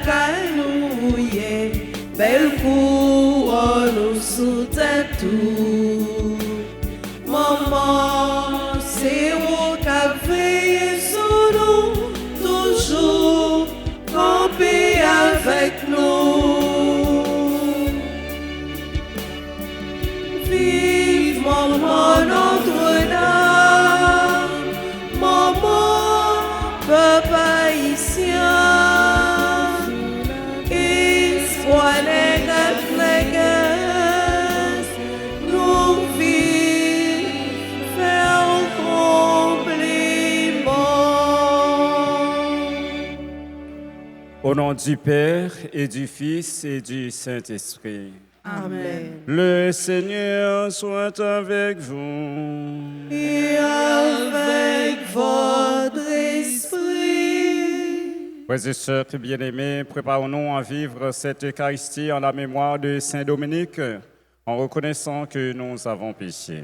canouille, belle couronne sous tête tout. Maman, c'est mon café sous nous, toujours campé avec nous. Vive maman Notre-Dame, maman, papa haïtien, histoire négative, nous vivons faire compliment. Au nom du Père et du Fils et du Saint-Esprit. Amen. Le Seigneur soit avec vous. Et avec votre esprit. Frères et sœurs bien-aimés, préparons-nous à vivre cette Eucharistie en la mémoire de Saint Dominique, en reconnaissant que nous avons péché.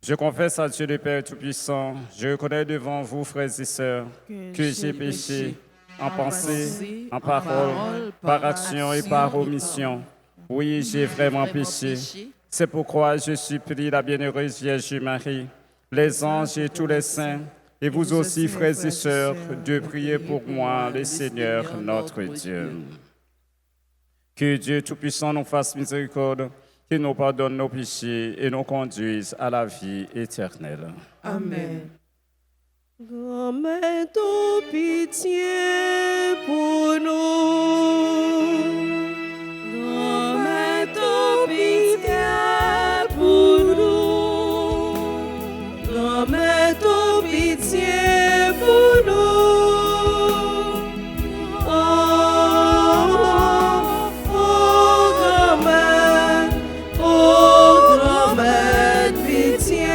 Je confesse à Dieu le Père Tout-Puissant, je reconnais devant vous, frères et sœurs, que j'ai péché en pensée, en parole, par action et par omission. Oui, j'ai vraiment péché. C'est pourquoi je supplie la bienheureuse Vierge Marie, les anges et tous les saints, et vous aussi, frères et sœurs, de prier pour moi, le Seigneur notre Dieu. Que Dieu Tout-Puissant nous fasse miséricorde, qu'il nous pardonne nos péchés et nous conduise à la vie éternelle. Amen. Grand-mère, ton pitié pour nous. Grand-mère, ton pitié pour nous. Grand-mère, ton pitié pour nous. Grand-mère, pitié.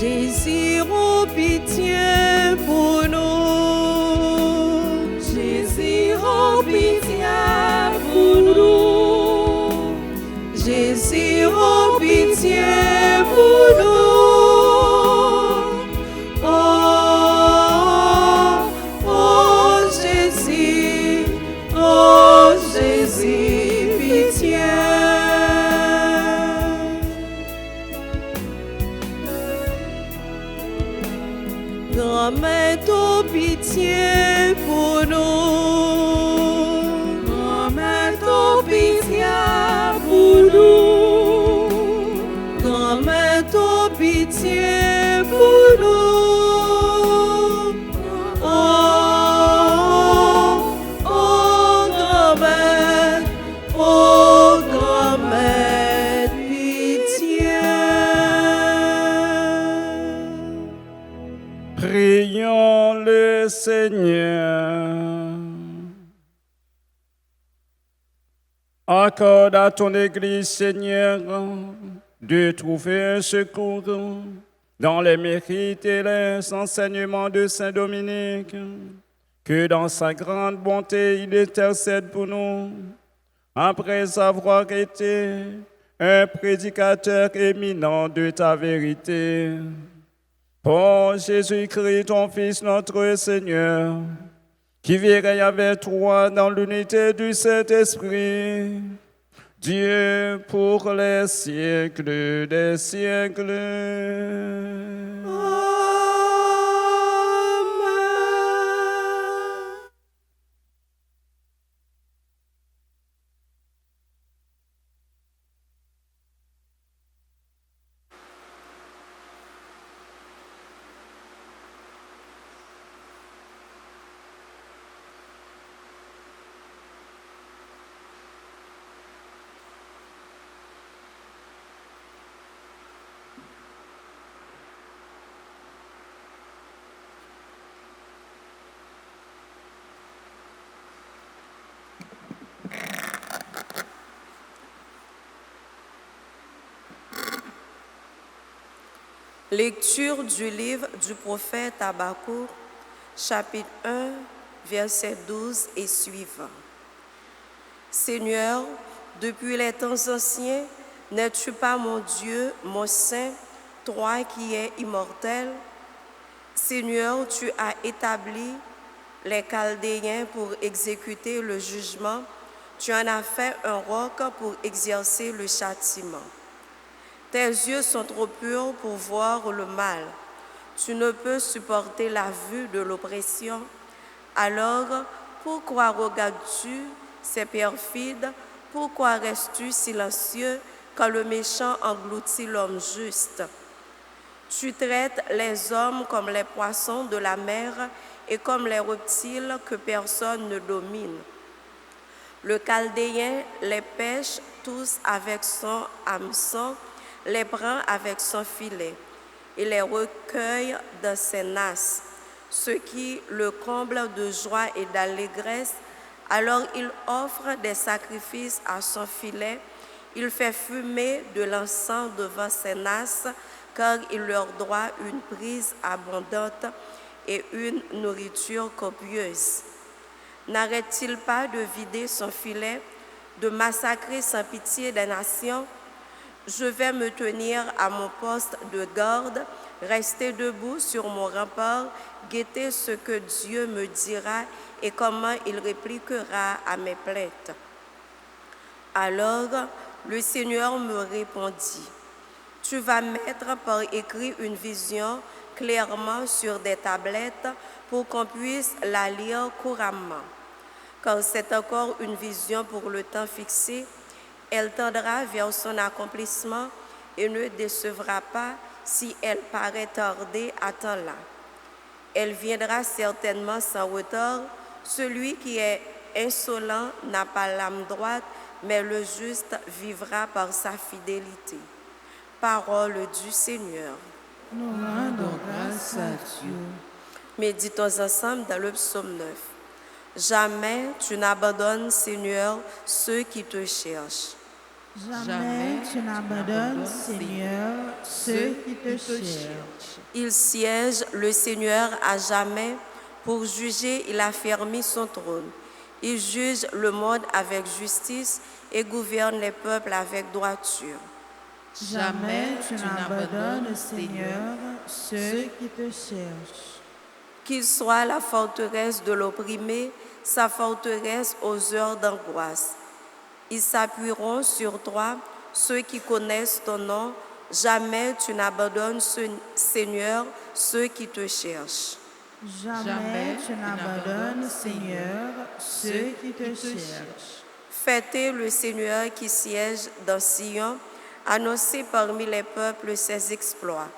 Jésus, oh pitié pour nous. Jésus, oh pitié pour nous. Jésus, oh pitié pour nous. Oh Jésus, pitié. Grand-mère, ton pitié pour nous. Grand-mère, ton pitié pour nous. Grand-mère, ton pitié pour nous. Grand-mère, pitié. Prions le Seigneur. Accorde à ton Église, Seigneur, de trouver un secours dans les mérites et les enseignements de Saint Dominique, que dans sa grande bonté, il intercède pour nous, après avoir été un prédicateur éminent de ta vérité. Pour Jésus-Christ, ton Fils, notre Seigneur, qui vit avec toi dans l'unité du Saint-Esprit, Dieu pour les siècles des siècles. Amen. Lecture du livre du prophète Habakkuk, chapitre 1, versets 12 et suivants. Seigneur, depuis les temps anciens, n'es-tu pas mon Dieu, mon Saint, toi qui es immortel, Seigneur, tu as établi les Chaldéens pour exécuter le jugement, tu en as fait un roc pour exercer le châtiment. Tes yeux sont trop purs pour voir le mal. Tu ne peux supporter la vue de l'oppression. Alors, pourquoi regardes-tu ces perfides? Pourquoi restes-tu silencieux quand le méchant engloutit l'homme juste? Tu traites les hommes comme les poissons de la mer et comme les reptiles que personne ne domine. Le Chaldéen les pêche tous avec son hameçon, les prend avec son filet et les recueille dans ses nasses, ce qui le comble de joie et d'allégresse. Alors il offre des sacrifices à son filet, il fait fumer de l'encens devant ses nasses, car il leur doit une prise abondante et une nourriture copieuse. N'arrête-t-il pas de vider son filet, de massacrer sans pitié des nations? Je vais me tenir à mon poste de garde, rester debout sur mon rempart, guetter ce que Dieu me dira et comment il répliquera à mes plaintes. Alors, le Seigneur me répondit, « Tu vas mettre par écrit une vision clairement sur des tablettes pour qu'on puisse la lire couramment. Car c'est encore une vision pour le temps fixé, elle tendra vers son accomplissement et ne décevra pas si elle paraît tarder à temps-là. Elle viendra certainement sans retard. Celui qui est insolent n'a pas l'âme droite, mais le juste vivra par sa fidélité. » Parole du Seigneur. Nous rendons grâce à Dieu. Méditons ensemble dans le psaume 9. Jamais tu n'abandonnes, Seigneur, ceux qui te cherchent. Jamais tu n'abandonnes, Seigneur, ceux qui te cherchent. Il siège, le Seigneur, à jamais. Pour juger, il a fermé son trône. Il juge le monde avec justice et gouverne les peuples avec droiture. Jamais tu n'abandonnes, Seigneur, ceux qui te cherchent. Qu'il soit la forteresse de l'opprimé, sa forteresse aux heures d'angoisse. Ils s'appuieront sur toi, ceux qui connaissent ton nom. Jamais tu n'abandonnes, Seigneur, ceux qui te cherchent. Jamais tu n'abandonnes, Seigneur, ceux qui te cherchent. Fêtez le Seigneur qui siège dans Sion, annoncez parmi les peuples ses exploits.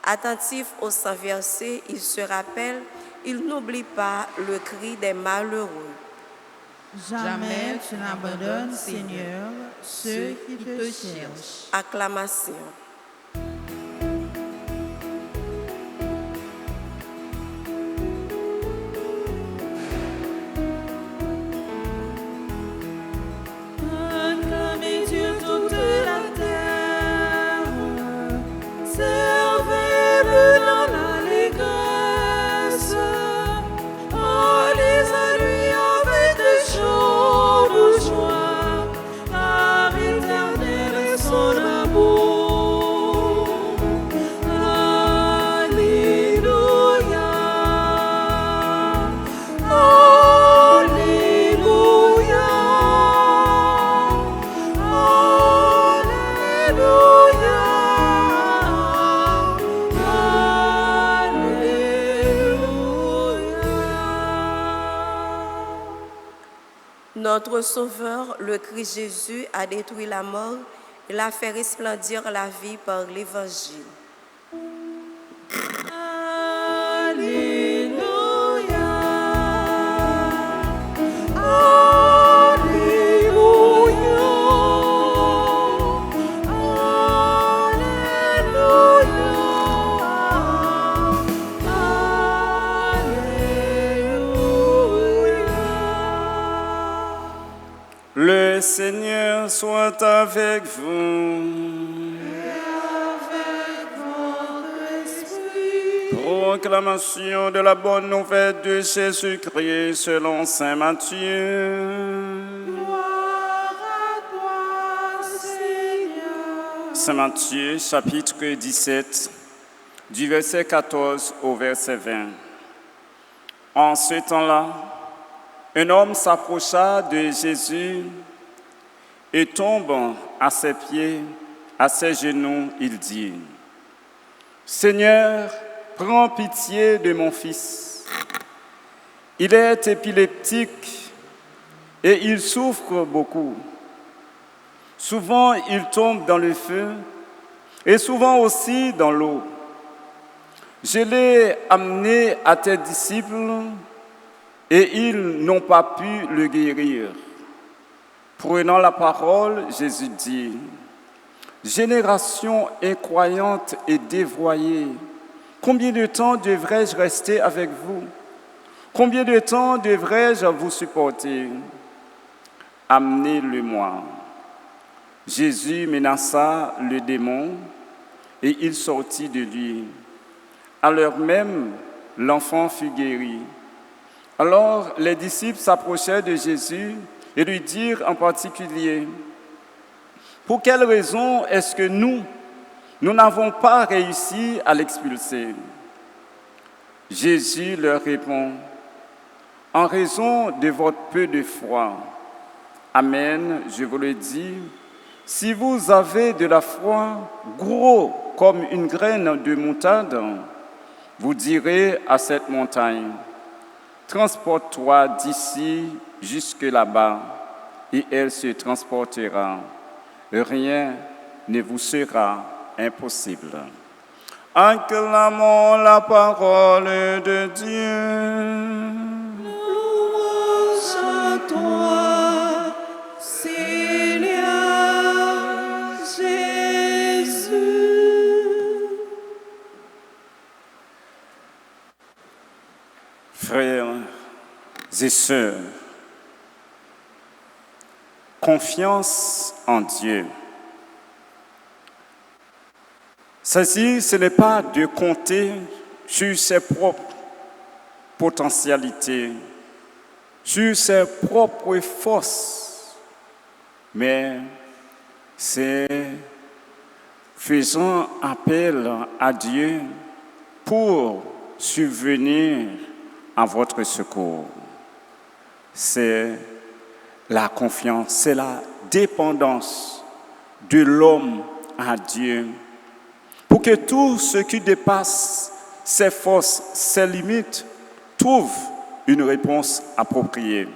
Attentif aux sang versés, il se rappelle, il n'oublie pas le cri des malheureux. Jamais tu n'abandonnes, Seigneur, ceux qui te cherchent. Acclamation. Acclamez Dieu toute la terre, servez-le dans l'allégresse, allez-y avec des chants de joie, car éternel est son amour. Alléluia, Alléluia, Notre Sauveur, le Christ Jésus, a détruit la mort, il a fait resplendir la vie par l'Évangile. Alléluia, Le Seigneur soit avec vous. Proclamation de la bonne nouvelle de Jésus-Christ selon saint Matthieu. Gloire à toi, Seigneur. Saint Matthieu, chapitre 17. du verset 14 au verset 20. En ce temps-là, un homme s'approcha de Jésus et tombe à ses pieds, à ses genoux, il dit, « Seigneur, prends pitié de mon fils. Il est épileptique et il souffre beaucoup. Souvent, il tombe dans le feu et souvent aussi dans l'eau. Je l'ai amené à tes disciples et ils n'ont pas pu le guérir. » Prenant la parole, Jésus dit, « Génération incroyante et dévoyée, combien de temps devrais-je rester avec vous? Combien de temps devrais-je vous supporter? Amenez-le-moi. » Jésus menaça le démon et il sortit de lui. À l'heure même, l'enfant fut guéri. Alors les disciples s'approchèrent de Jésus et lui dirent en particulier, « Pour quelle raison est-ce que nous n'avons pas réussi à l'expulser ?» Jésus leur répond, « En raison de votre peu de foi. Amen, je vous le dis, si vous avez de la foi gros comme une graine de moutarde, vous direz à cette montagne, « Transporte-toi d'ici jusque là-bas, et elle se transportera. Rien ne vous sera impossible. » Acclamons la parole de Dieu. Louange à toi, Seigneur Jésus. Frères et sœurs, confiance en Dieu. Ceci, ce n'est pas de compter sur ses propres potentialités, sur ses propres forces, mais c'est faisant appel à Dieu pour subvenir à votre secours. C'est la confiance, c'est la dépendance de l'homme à Dieu pour que tout ce qui dépasse ses forces, ses limites, trouve une réponse appropriée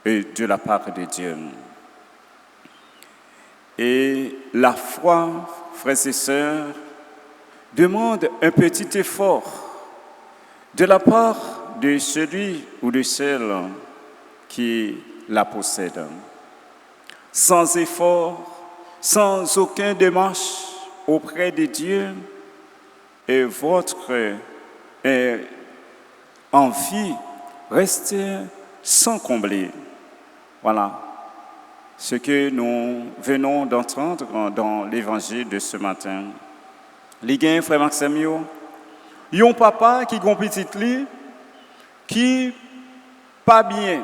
de la part de Dieu. Et la foi, frères et sœurs, demande un petit effort de la part de celui ou de celle qui la possède. Sans effort, sans aucun démarche auprès de Dieu, et votre envie reste sans combler. Voilà ce que nous venons d'entendre dans l'évangile de ce matin. Les gars, frère Maxime, il y a un papa qui a une petite lit qui pas bien,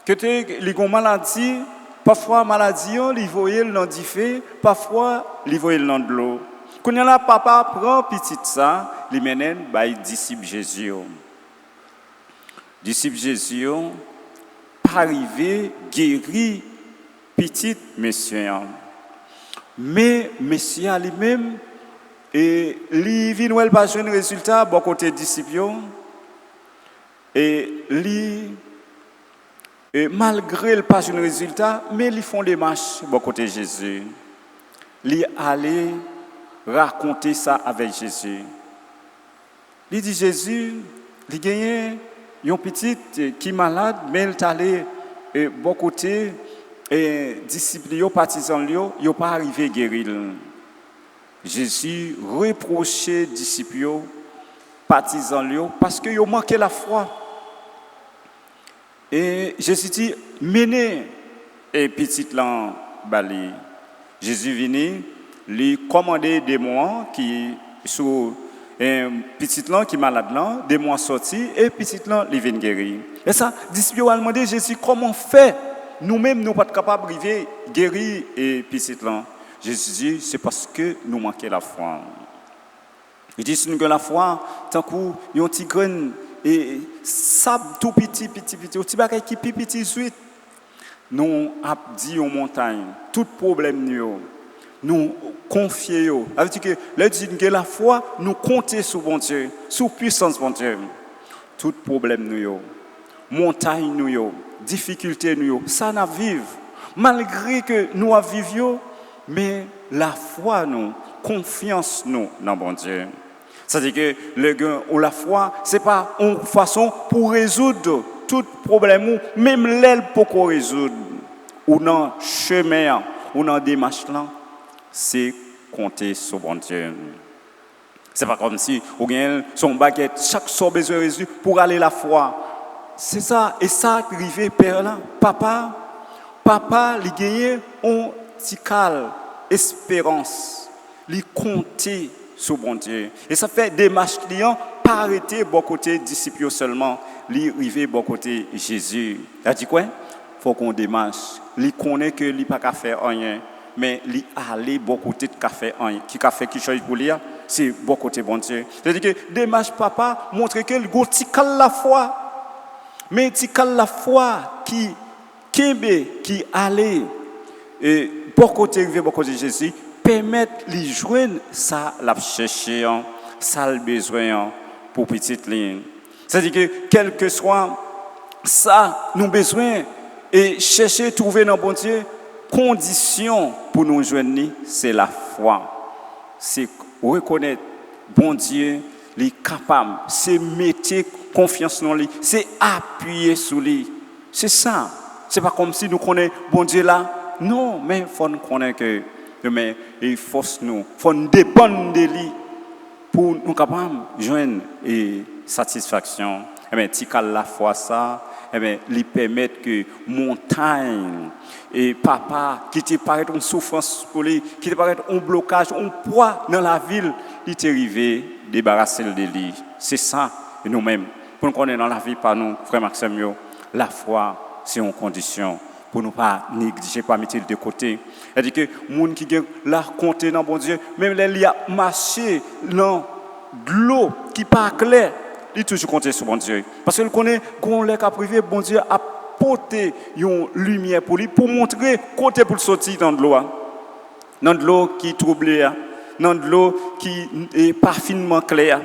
que les une maladie, parfois maladie, il voyait dans du feu, parfois il voyait dans de l'eau. Quand il a papa prend petit ça, il mène by disciple Jésus. Disciple Jésus pas arrivé guéri petit monsieur. Mais monsieur lui-même et lui vient ou elle pas un résultat bon côté disciple et lui et malgré le pas un résultat mais ils font des marches bon côté Jésus. Lui aller raconter ça avec Jésus. Il dit Jésus, il gagne une petite qui est malade mais il est allé bon côté et disciples yo partisans yo pas arrivé guérir. Jésus reprochait disciples, partisans, parce qu'ils ont manqué la foi. Et Jésus dit, menez et petit lan bali. Jésus venu lui commander des mois qui sont un petit lan qui malade là, des mois sortis et petit lan il vient guérir. Et ça, disciples ont demandé Jésus comment faire nous-mêmes nous pas capables d'arriver guérir et petit lan. Jésus dit, c'est parce que nous manquons la foi. Il dit si nous avons la foi, tant qu'on y a un petit grain et sable tout petit, un petit bagage qui est petit, suite, nous avons dit aux montagnes, tout problème nous confions. Ça veut dire que là, nous avons la foi, nous comptons sur bon Dieu, sur puissance bon Dieu. Tout problème nous, montagne nous, difficulté nous, ça nous vive. Malgré que nous vivons, mais la foi nous, confiance nous dans bon Dieu. C'est-à-dire que le gain ou la foi, ce n'est pas une façon pour résoudre tout problème, même l'aile pour résoudre, ou dans le chemin, ou dans la démarche, c'est compter sur bon Dieu. Ce n'est pas comme si on gagne son baguette, chaque soir besoin de résoudre pour aller la foi. C'est ça, et ça arrivé père là, papa, il gagne un petit calme, espérance, il compter sur bon Dieu. Et ça fait démarche client, pas arrêter bon côté disciples seulement, li arriver bon côté Jésus. Il dit quoi? Faut qu'on démarche. Li connaît que li pas qu'à faire rien, mais li aller bon côté de café rien, qui a fait qui chose pour lui, c'est bon côté bon Dieu. C'est-à-dire que démarche papa montre que le petit cal la foi. Mais petit cal la foi qui allait et bon côté arriver bon côté Jésus permettre les joindre ça l'a chercher ça le besoin pour petite ligne. C'est-à-dire que quel que soit ça nous besoin et chercher trouver dans bon Dieu condition pour nous joindre c'est la foi. C'est reconnaître bon Dieu les capable, c'est mettre confiance en lui, c'est appuyer sur lui. C'est ça. C'est pas comme si nous connaissons bon Dieu là. Non, mais il faut nous connaître que mais il faut nous dépendre de lui pour nous capables de joindre et satisfaction. Et bien, si la foi ça, et bien, lui permettre que montagne et papa qui te paraît une souffrance pour lui, qui te paraît un blocage, un poids dans la ville, il t'est arrivé débarrasser de lui. C'est ça, et nous-mêmes, pour nous connaître dans la vie par nous, frère Maxime, la foi, c'est une condition. Pour ne pas négliger, pas mettre de côté. C'est-à-dire que les gens qui ont la compté dans bon Dieu, même les liens marché dans de l'eau qui n'est pas claire, ils toujours compter sur bon Dieu. Parce que nous connaissons qu'on l'a privé, bon Dieu a porté une lumière pour lui, pour montrer côté pour sortir dans de l'eau. Dans de l'eau qui est troublée, dans de l'eau qui est pas finement claire,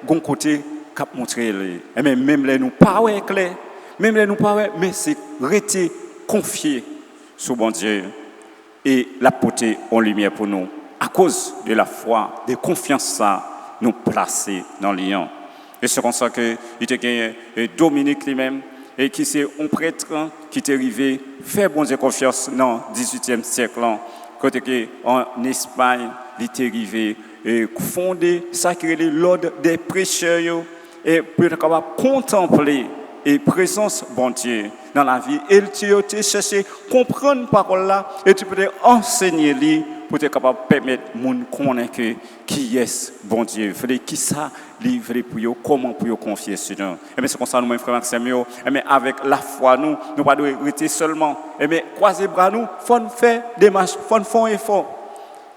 bon côté qui a montré. Et même les nous pas clair, même les nous pas mais c'est rester confier sur bon Dieu et la porter en lumière pour nous. À cause de la foi, de confiance, ça nous placer dans le lion. Et c'est comme ça que il était gagné Dominique lui-même et qui c'est un prêtre qui est arrivé faire bon Dieu confiance dans le 18e siècle. Côté en Espagne, il est arrivé et fondé, sacré l'ordre des prêcheurs et pour être capable de contempler et présence bon Dieu dans la vie. Et tu as cherché comprendre la parole là et tu peux enseigner lui pour être capable de permettre aux gens connaître qui est bon Dieu. Qui ça livrer pour eux, comment pour eux confier sur nous. Et bien c'est comme ça nous, mes frères Maxime, et bien avec la foi nous ne pas rester seulement. Et bien croiser bras nous, faut faire des marches, faut faire un effort.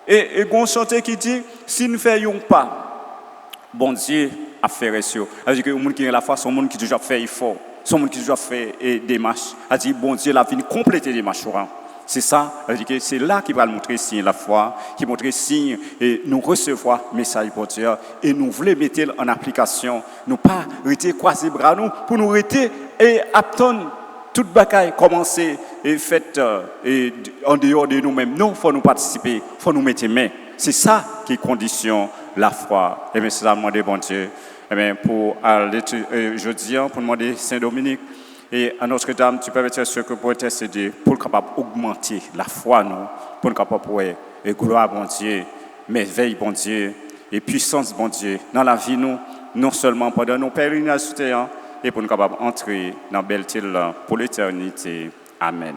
Et on chanteur qui dit si nous ne faisons pas, bon Dieu a fait réussir. C'est-à-dire que les gens qui ont la foi sont les gens qui déjà fait effort, sont les gens qui déjà fait des marches. C'est-à-dire bon Dieu l'a venu compléter des marches. C'est ça, c'est là qu'il va montrer signe la foi, qui montre signe et nous recevoir message pour Dieu et nous voulons mettre en application, nous pas rester croiser bras nous pour nous rester et attendre toute bagaille commencer et faite et en dehors de nous-mêmes. Non, faut nous participer, faut nous mettre main. C'est ça qui conditionne la foi. Et bien c'est ça demander bon Dieu. Et bien pour jeudi pour demander Saint Dominique. Et à Notre-Dame, tu peux mettre ce que pour intercéder, pour capable augmenter la foi, nous, pour capable et gloire, bon Dieu, merveille, bon Dieu, et puissance, bon Dieu, dans la vie, nous, non seulement pendant nos pérégrinations, et pour nous capable entrer dans Belle-Île pour l'éternité. Amen.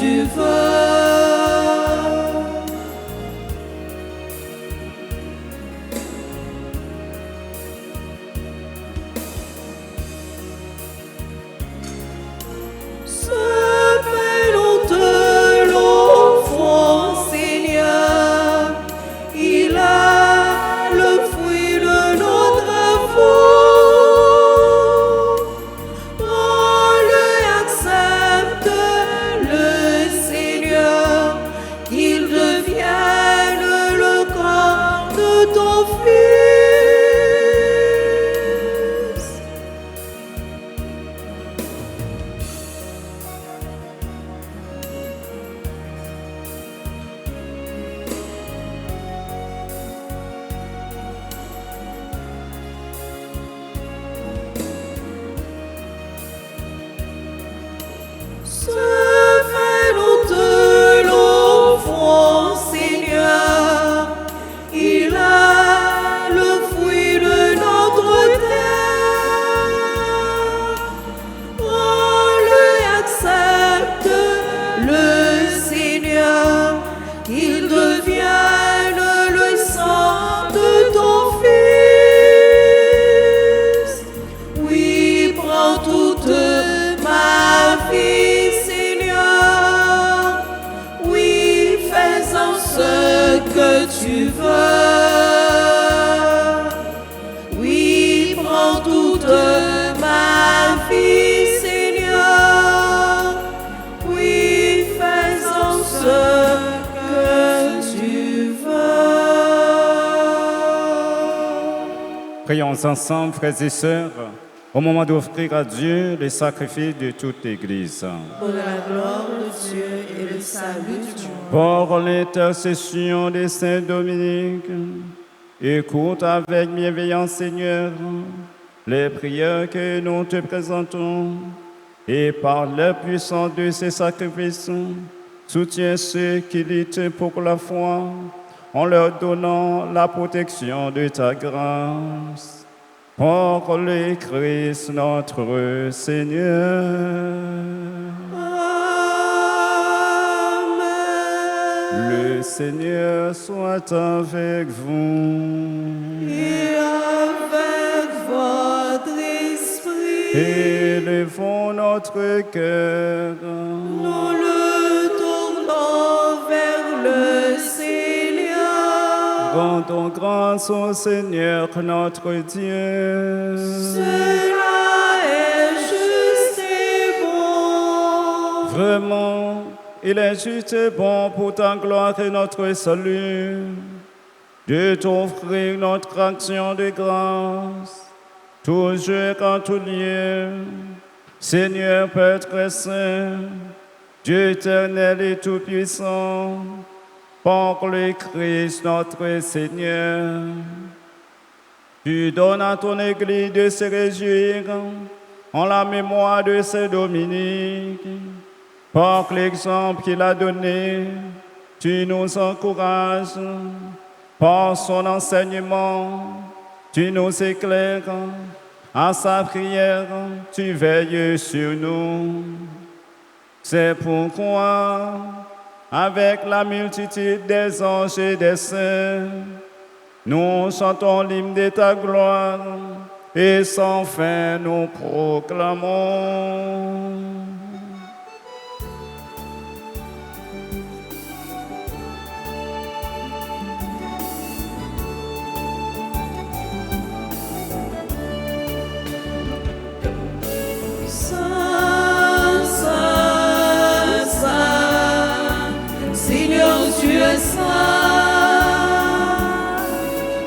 tu veux. Selon de l'enfant, Seigneur, il a le fruit de notre foi. On lui accepte le Seigneur, qu'il devienne le corps de ton Fils. Selon de l'enfant, Seigneur, il a le fruit de notre terre. On lui accepte le Seigneur, qu'il devienne le sang de ton Fils. Oui, prends toute ma vie, Seigneur. Oui, fais-en ce que tu veux. Oui, prends toute ma vie, Seigneur. Oui, fais-en ce que tu veux. Prions ensemble, frères et sœurs, au moment d'offrir à Dieu les sacrifices de toute l'Église. Pour la gloire de Dieu et le salut du monde. Pour l'intercession des saints Dominique, écoute avec bienveillance, Seigneur, les prières que nous te présentons et par la puissance de ces sacrifices, soutiens ceux qui luttent pour la foi en leur donnant la protection de ta grâce. Pour le Christ notre Seigneur. Amen. Le Seigneur soit avec vous. Et avec votre esprit, Élevons notre cœur. nous le tournons vers le Seigneur. Rendons grâce au Seigneur notre Dieu. Cela est juste et bon. Vraiment, il est juste et bon pour ta gloire et notre salut de t'offrir notre action de grâce, toujours en tout lieu. Seigneur Père très saint, Dieu éternel et tout-puissant, par le Christ notre Seigneur, tu donnes à ton Église de se réjouir en la mémoire de Saint Dominique. Par l'exemple qu'il a donné, tu nous encourages. Par son enseignement, tu nous éclaires. À sa prière, tu veilles sur nous. C'est pourquoi, avec la multitude des anges et des saints, nous chantons l'hymne de ta gloire et sans fin nous proclamons. Saint, Saint, Saint, Seigneur Dieu saint.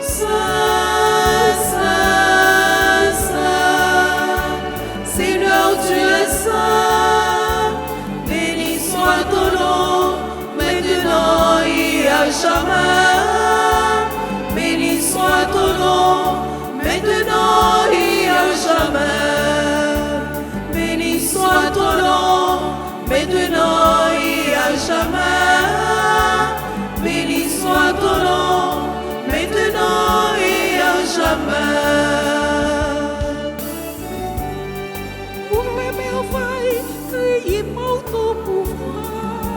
Saint, Saint, Saint, Seigneur Dieu saint. Béni soit ton nom, maintenant et à jamais. Béni soit ton nom, maintenant et à jamais. Béni soit ton nom, maintenant et à jamais. Béni soit ton nom, maintenant et à jamais. Pour les merveilles, criez par ton pouvoir.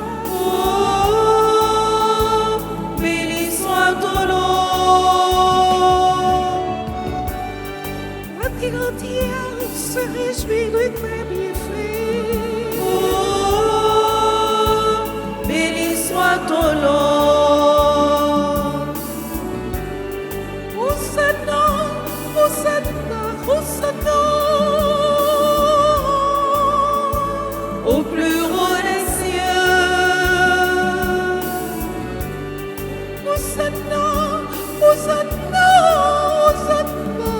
se réjouit de tes bienfaits. Oh, béni soit ton nom. Hosanna, Hosanna, Hosanna. Au plus haut des cieux. Hosanna, Hosanna, Hosanna.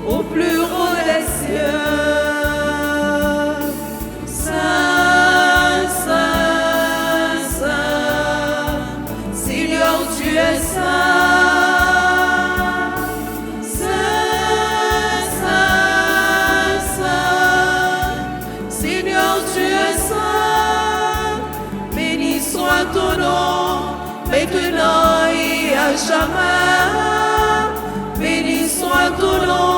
Au plus haut des cieux. Saint, Saint, Saint, Seigneur, tu es saint. Saint, Saint, Saint, Seigneur, tu es saint. Béni soit ton nom, maintenant et à jamais. Béni soit ton nom,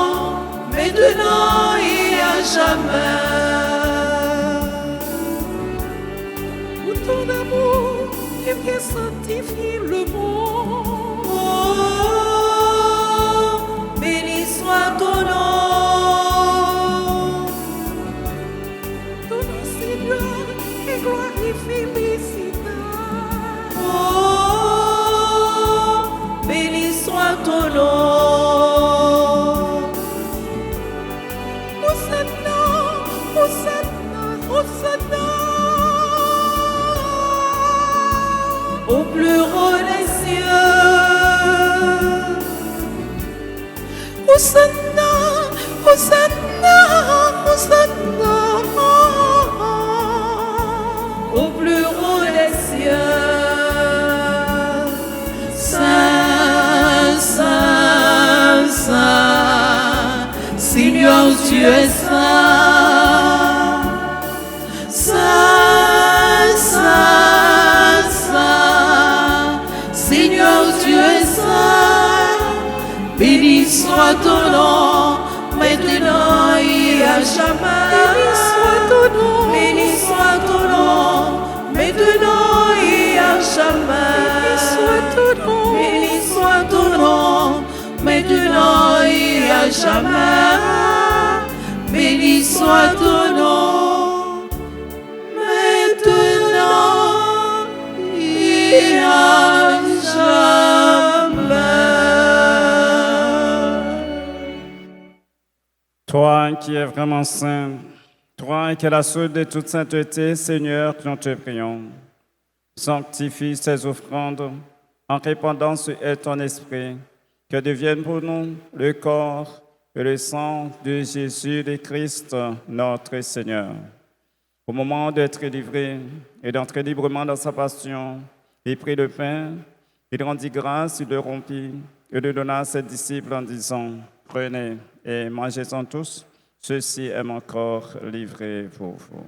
maintenant et à jamais. Pour ton amour qui vient sanctifier le monde. Oh, béni soit ton nom. Ton nom, Seigneur, est gloire et félicité. Oh, béni soit ton nom. Hosanna, Hosanna, Hosanna. Au plus haut des cieux. Hosanna, Hosanna, Hosanna. Au plus haut des cieux. Saint, Saint, Saint, Seigneur, tu es saint. Saint, Saint, Saint, Seigneur, tu es saint. Béni soit ton nom, maintenant et à jamais. Béni soit ton nom. Béni soit ton nom, maintenant et à jamais. Béni soit ton nom. Béni soit ton nom, maintenant et à jamais. Béni soit ton nom, maintenant et à jamais. Toi qui es vraiment saint, toi qui es la source de toute sainteté, Seigneur, nous te prions. Sanctifie ces offrandes en répandant sur elles ton esprit, que deviennent pour nous le corps et le sang de Jésus le Christ, notre Seigneur. Au moment d'être livré et d'entrer librement dans sa passion, il prit le pain, il rendit grâce, il le rompit et le donna à ses disciples en disant, « Prenez et mangez-en tous, ceci est mon corps livré pour vous. »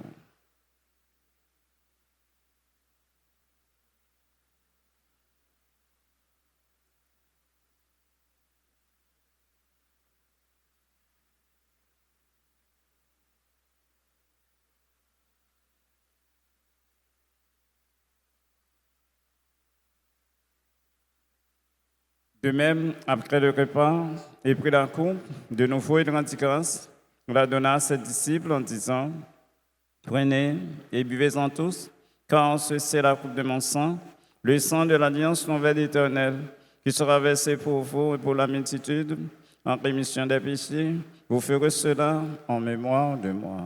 De même, après le repas, il prit la coupe, de nouveau il rendit grâce, il la donna à ses disciples en disant, « Prenez et buvez-en tous, car ceci est la coupe de mon sang, le sang de l'alliance nouvelle éternelle, qui sera versé pour vous et pour la multitude, en rémission des péchés. Vous ferez cela en mémoire de moi. »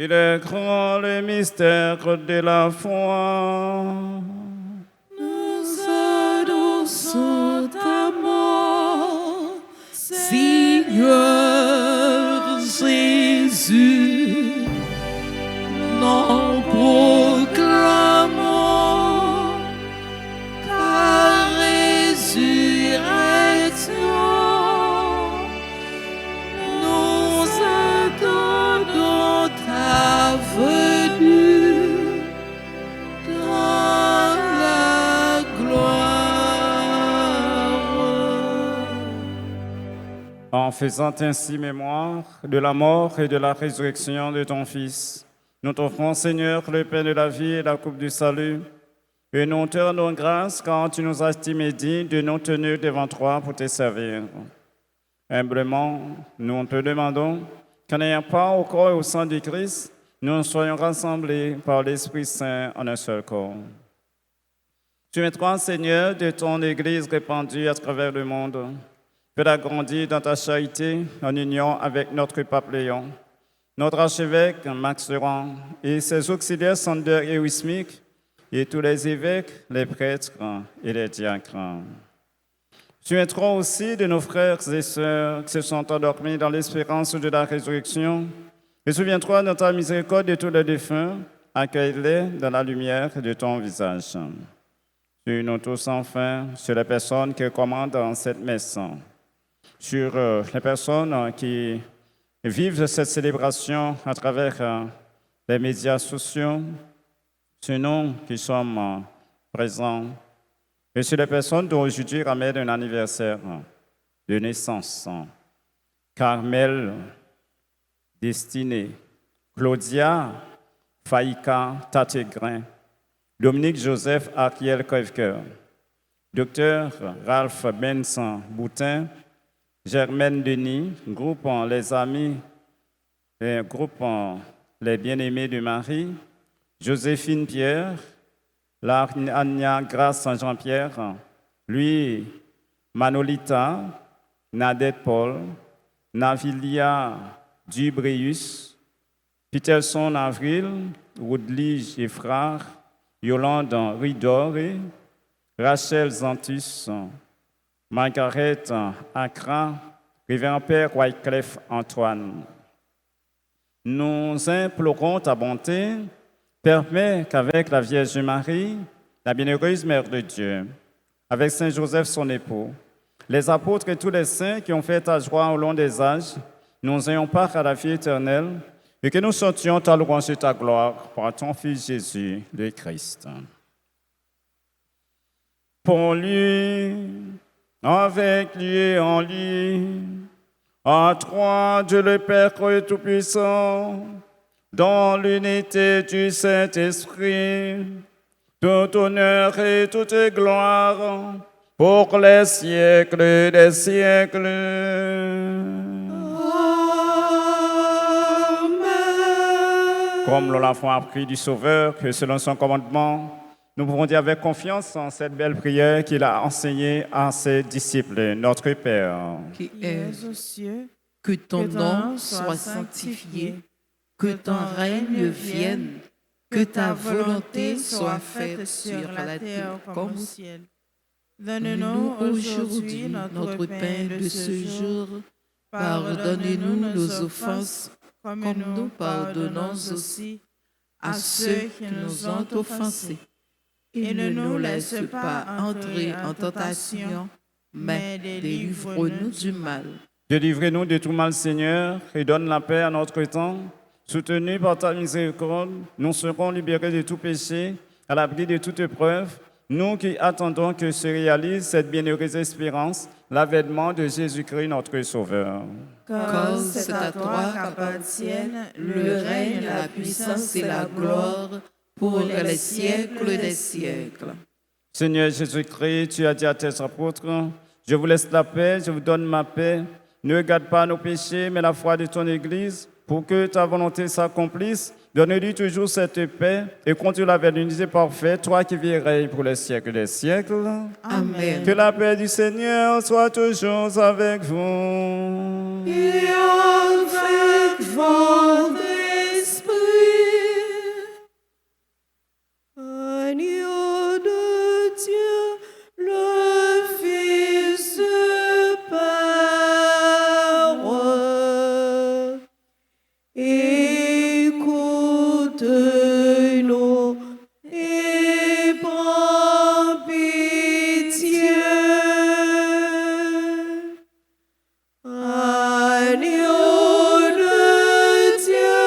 Il est grand le mystère de la foi. Nous adorons ta mort, Seigneur Jésus. Nous proclamons ta résurrection. Nous attendons ta venue dans la gloire. En faisant ainsi mémoire de la mort et de la résurrection de ton Fils, nous t'offrons, Seigneur, le pain de la vie et la coupe du salut. Et nous te rendons grâce quand tu nous as estimés dignes de nous tenir devant toi pour te servir. Humblement, nous te demandons qu'en n'ayant pas au corps et au sang du Christ, nous soyons rassemblés par l'Esprit Saint en un seul corps. Tu mettras, Seigneur, de ton Église répandue à travers le monde. Fais-la grandir dans ta charité en union avec notre pape Léon, notre archevêque Max Durand et ses auxiliaires Sander et Wismic, et tous les évêques, les prêtres et les diacres. Tu mettras aussi de nos frères et sœurs qui se sont endormis dans l'espérance de la résurrection, et souviens-toi de ta miséricorde de tous les défunts, accueille-les dans la lumière de ton visage. Sur nous tous enfin, sur les personnes qui commandent dans cette messe, sur les personnes qui vivent cette célébration à travers les médias sociaux, sur nous qui sommes présents, et sur les personnes dont aujourd'hui ramènent un anniversaire de naissance. Carmel, Destinée, Claudia, Faïka, Tategrin, Dominique Joseph Ariel Koevker, Docteur Ralph Benson Boutin, Germaine Denis, groupe Les Amis, groupe Les Bien-Aimés de Marie, Joséphine Pierre, Anya Grace Jean-Pierre, lui Manolita, Nadette Paul, Navilia Dubreus, Peterson Avril, Woodley Geffrard, Yolande Ridore, Rachel Zantus, Margaret Accra, Révérend Père Wycliffe Antoine. Nous implorons ta bonté, permets qu'avec la Vierge Marie, la bienheureuse Mère de Dieu, avec Saint Joseph son époux, les apôtres et tous les saints qui ont fait ta joie au long des âges, nous ayons part à la vie éternelle et que nous sentions ta louange et ta gloire par ton Fils Jésus, le Christ. Pour lui, avec lui et en lui, à trois, Dieu le Père Tout-Puissant, dans l'unité du Saint-Esprit, tout honneur et toute gloire pour les siècles des siècles. Comme nous l'avons appris du Sauveur, que selon son commandement, nous pouvons dire avec confiance en cette belle prière qu'il a enseignée à ses disciples. Notre Père, qui es aux cieux, que ton nom soit sanctifié, que ton règne vienne, que ta volonté soit faite sur la terre comme au ciel. Donne-nous aujourd'hui notre pain de ce jour. Pardonne-nous nos offenses, comme comme nous nous pardonnons aussi à ceux qui nous ont offensés. Et ne nous laisse pas entrer en tentation, mais délivre-nous du mal. délivrez-nous de tout mal, Seigneur, et donne la paix à notre temps. Soutenus par ta miséricorde, nous serons libérés de tout péché, à l'abri de toute épreuve, nous qui attendons que se réalise cette bienheureuse espérance, l'avènement de Jésus-Christ, notre Sauveur. Car c'est à toi qu'appartiennent Le règne, la puissance et la gloire pour les siècles des siècles. Seigneur Jésus-Christ, tu as dit à tes apôtres, je vous laisse la paix, je vous donne ma paix. Ne regarde pas nos péchés, mais la foi de ton Église, pour que ta volonté s'accomplisse. Donne-lui toujours cette paix et conduis-la vers l'unité parfaite, toi qui vis et règnes pour les siècles des siècles. Amen. Que la paix du Seigneur soit toujours avec vous. et avec votre esprit. Agneau de Dieu, le Fils de Père, écoute-nous et prends pitié. Agneau de Dieu,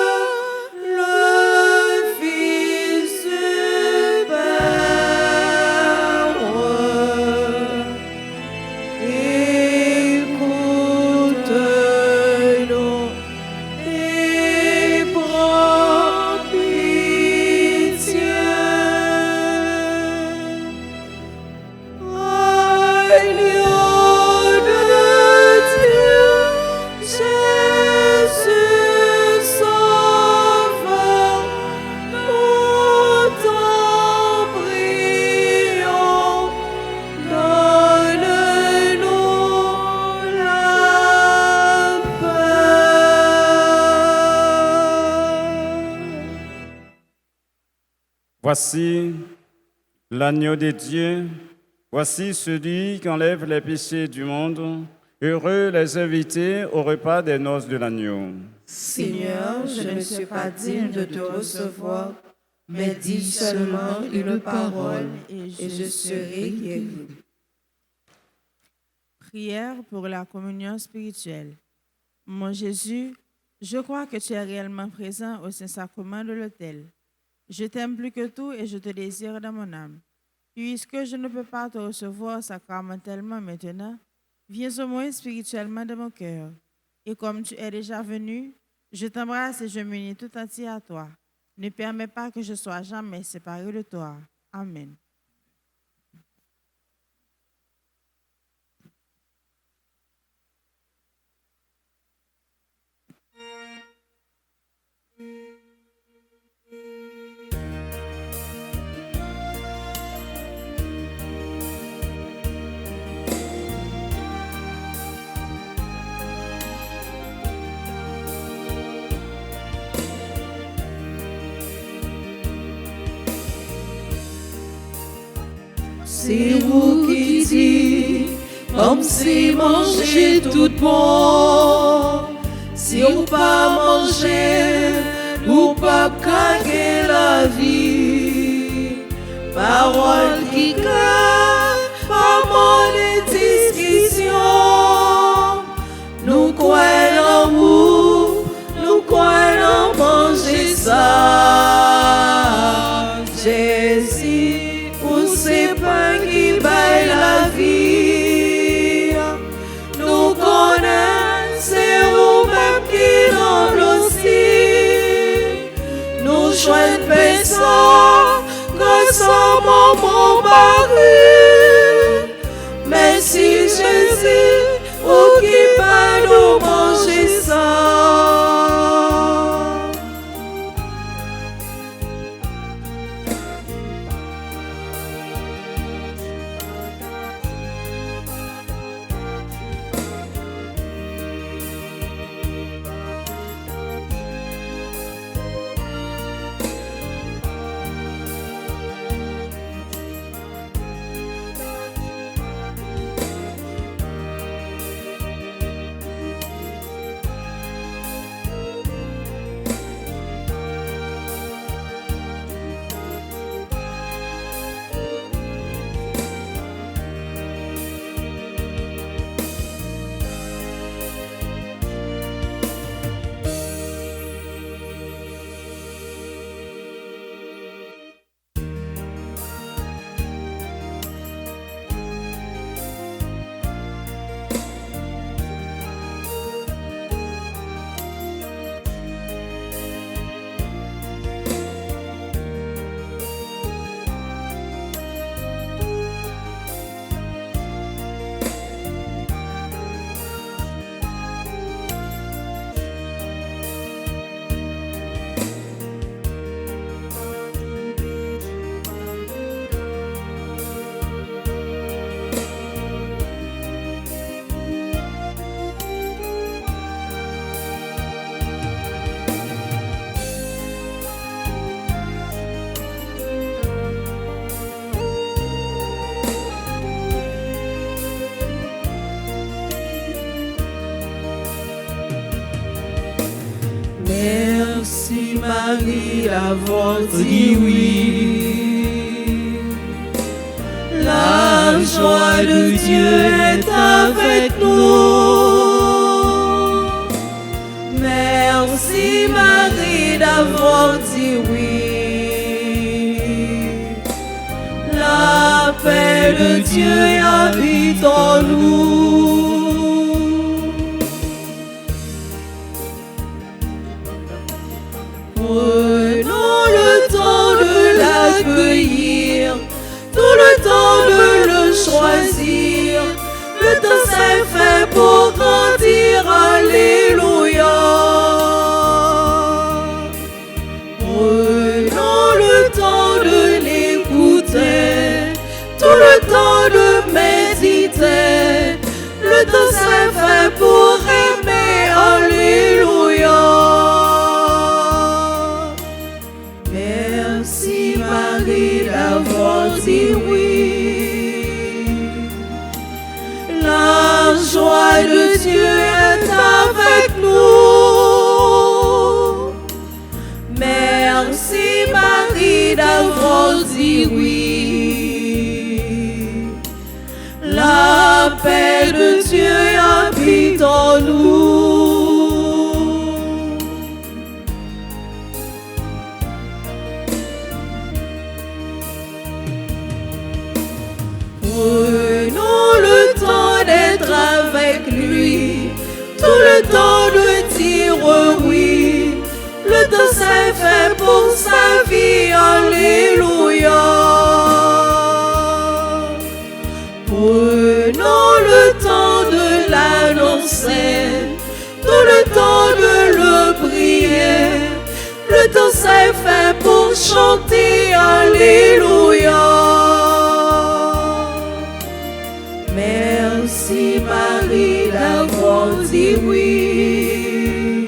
Voici l'agneau de Dieu, voici celui qui enlève les péchés du monde. Heureux les invités au repas des noces de l'agneau. Seigneur, je ne suis pas digne de te recevoir, mais dis seulement une parole et je serai guéri. Prière pour la communion spirituelle. Mon Jésus, je crois que tu es réellement présent au Saint-Sacrement de l'autel. Je t'aime plus que tout et je te désire dans mon âme. Puisque je ne peux pas te recevoir sacramentellement maintenant, viens au moins spirituellement dans mon cœur. Et comme tu es déjà venu, je t'embrasse et je m'unis tout entier à toi. Ne permets pas que je sois jamais séparé de toi. Amen. C'est vous qui dites, comme si manger tout bon. Si ou pas manger, ou pas gagner la vie. Parole qui clame, pas mon discussion. Nous croyons en vous, nous croyons en manger ça. Jésus, ou c'est pas qui baille la vie. Nous connaissons vous-même qui nous aussi. Nous joignons personne grâce à mon mari. Mais si Jésus, ou qui va nous manger ça. Merci Marie d'avoir dit oui. La joie de Dieu est avec nous. Merci Marie d'avoir dit oui. La paix de Dieu habite en nous. Prenons le temps de l'accueillir, tout le temps de le choisir. Le temps s'est fait pour grandir, alléluia. Prenons le temps de l'écouter, tout le temps de méditer. Le temps s'est fait pour aimer, alléluia. Merci Marie tout le temps de dire oui. Le temps s'est fait pour sa vie, alléluia. Prenons le temps de l'annoncer, tout le temps de le prier. Le temps s'est fait pour chanter, alléluia. Merci Marie d'avoir dit oui.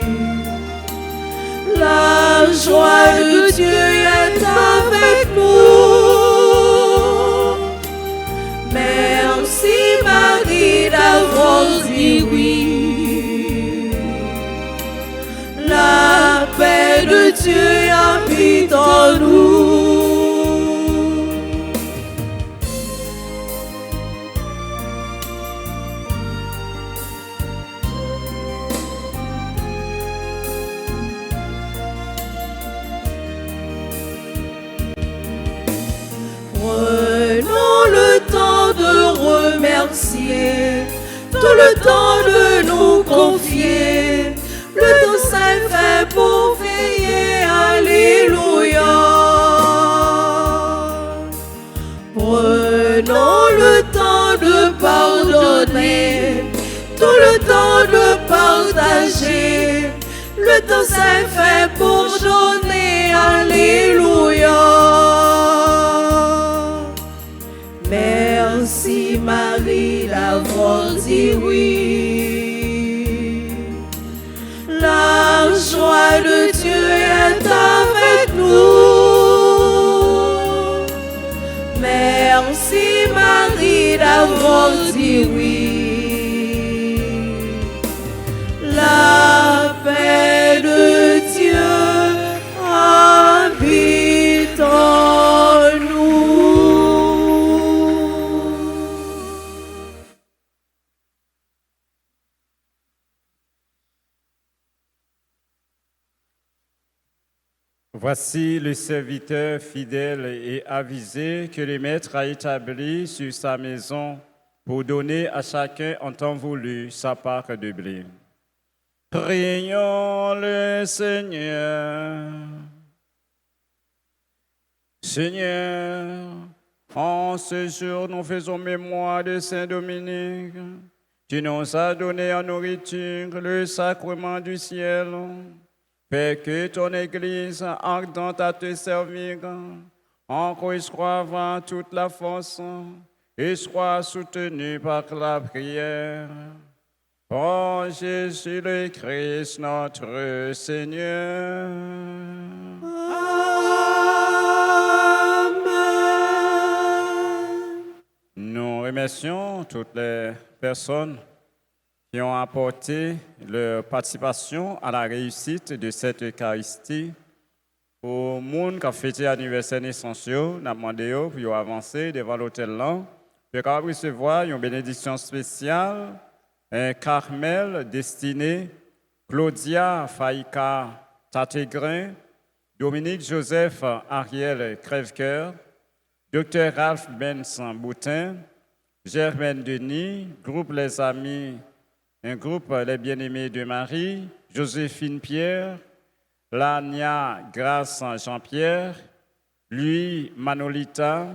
La joie de Dieu est avec nous. Merci Marie d'avoir dit oui. La paix de Dieu habite en nous. Prenons le temps de remercier, tout le temps de nous confier. Le temps s'est fait pour veiller, alléluia. Prenons le temps de pardonner, tout le temps de partager. Le temps s'est fait pour donner, alléluia. Merci Marie d'avoir dit oui. La joie de Dieu est avec nous. Merci Marie d'avoir dit oui. La paix de Dieu habite en nous. Voici le serviteur fidèle et avisé que le Maître a établi sur sa maison pour donner à chacun en temps voulu sa part de blé. Prions le Seigneur. Seigneur, en ce jour, nous faisons mémoire de Saint Dominique. Tu nous as donné en nourriture le sacrement du ciel. Fais que ton Église, ardente à te servir, en reçoive toute la force et soit soutenue par la prière. Par Jésus le Christ, notre Seigneur. Amen. Nous remercions toutes les personnes qui ont apporté leur participation à la réussite de cette Eucharistie. Pour les gens qui ont fêté l'anniversaire naissance, nous avons demandé pour avancer devant l'autel là, pour recevoir une bénédiction spéciale, un Carmel destiné Claudia Faïka Tategrin, Dominique Joseph Ariel Crèvecoeur, Dr Ralph Benson Boutin, Germaine Denis, groupe Les Amis, un groupe Les Bien-Aimés de Marie, Joséphine Pierre, Lania Grace Jean-Pierre, Louis Manolita,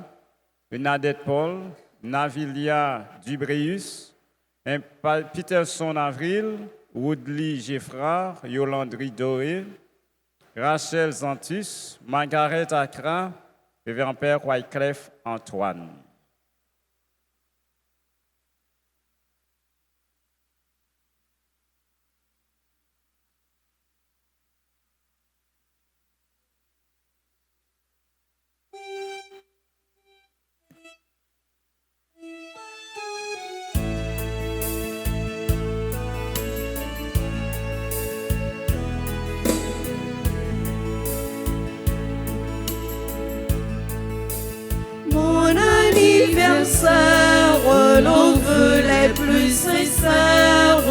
Nadette Paul, Navilia Dubreus, Peterson Avril, Woodley Geffrard, Yolande Doré, Rachel Zantus, Margaret Accra, Révérend Père Wycliffe Antoine. Nos vœux les plus sincères,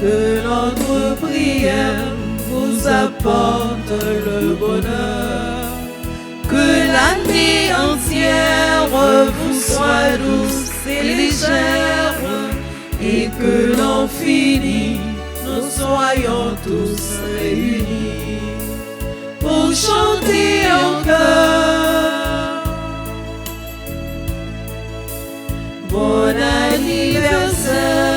que notre prière vous apporte le bonheur, que l'année entière vous soit douce et légère, et que l'on finisse nous soyons tous réunis pour chanter en chœur. Bon anniversaire.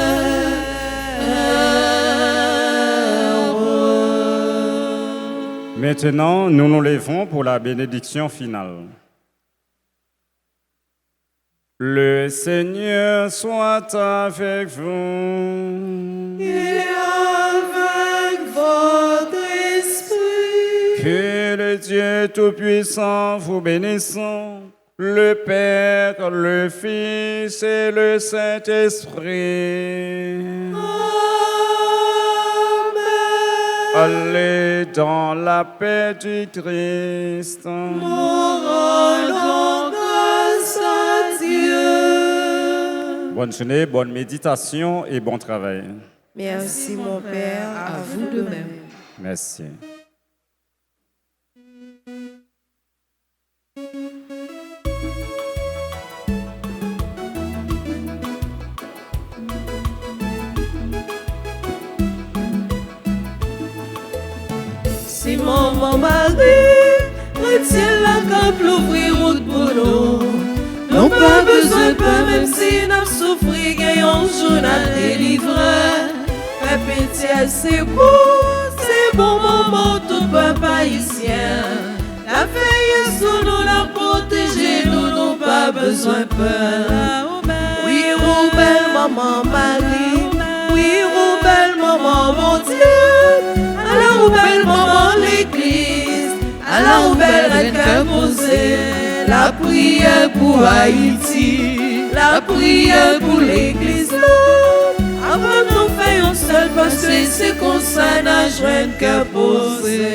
Maintenant, nous nous levons pour la bénédiction finale. Le Seigneur soit avec vous. Et avec votre esprit. Que le Dieu Tout-Puissant vous bénisse, le Père, le Fils et le Saint-Esprit. Allez dans la paix du Christ. Nous rendons grâce à Dieu. Bonne journée, bonne méditation et bon travail. Merci mon Père, À vous de même. Merci. Simon, mon mari, retiens la cape, l'ouvrir route pour nous. Non pas besoin de peur, même si nous souffrons, gagnons un journal délivré. Fais pitié, c'est bon moment, tout peuple haïtien. La veille sur nous, la protéger, nous n'avons pas besoin de peur. Oui, Roubelle, maman, Marie. Oui, Roubelle, maman, mon Dieu. À la Roubelle, maman, l'église. À la Roubelle, reine cœur posé. La prière pour Haïti. La prière pour l'église. Avant nous faisons seul parce que c'est comme ça, n'a joint cœur posé.